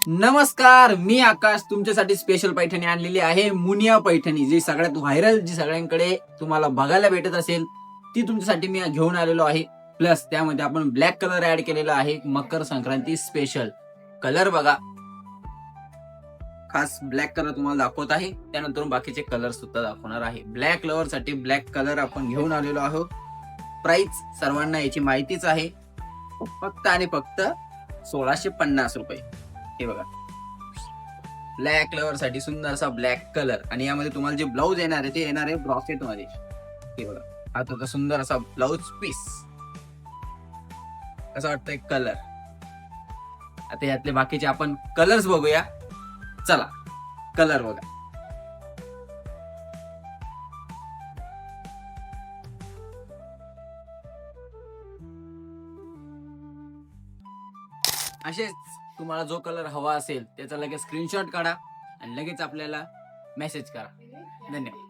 नमस्कार, मी आकाश तुमच्यासाठी स्पेशल पैठणी आणलेली आहे. मुनिया पैठणी, जी सगळ्यात व्हायरल, जी सगळ्यांकडे तुम्हाला बघायला भेटत असेल, ती तुमच्यासाठी मी घेऊन आलेलो आहे. प्लस त्यामध्ये आपण ब्लॅक कलर ऍड केलेला आहे. मकर संक्रांती स्पेशल कलर बघा, खास ब्लॅक कलर तुम्हाला दाखवत आहे. त्यानंतर बाकीचे कलर सुद्धा दाखवणार आहे. ब्लॅक लवर साठी ब्लॅक कलर आपण घेऊन आलेलो आहोत. प्राइस सर्वांना याची माहितीच आहे, फक्त आणि फक्त 1650 रुपये. हे बघा, ब्लॅक लवर साठी सुंदर असा ब्लॅक कलर, आणि यामध्ये तुम्हाला जे ब्लाऊज येणार आहे ते येणार आहे ब्रॉकेट मध्ये. हे बघा, हा त्याचा सुंदर असा ब्लाऊज पीस. कसं वाटतंय कलर? आता यातले बाकीचे आपण कलर्स बघूया. चला, कलर बघा. असेच तुम्हाला जो कलर हवा असेल त्याचा लगेच स्क्रीनशॉट काढा आणि लगेच आपल्याला मेसेज करा. धन्यवाद.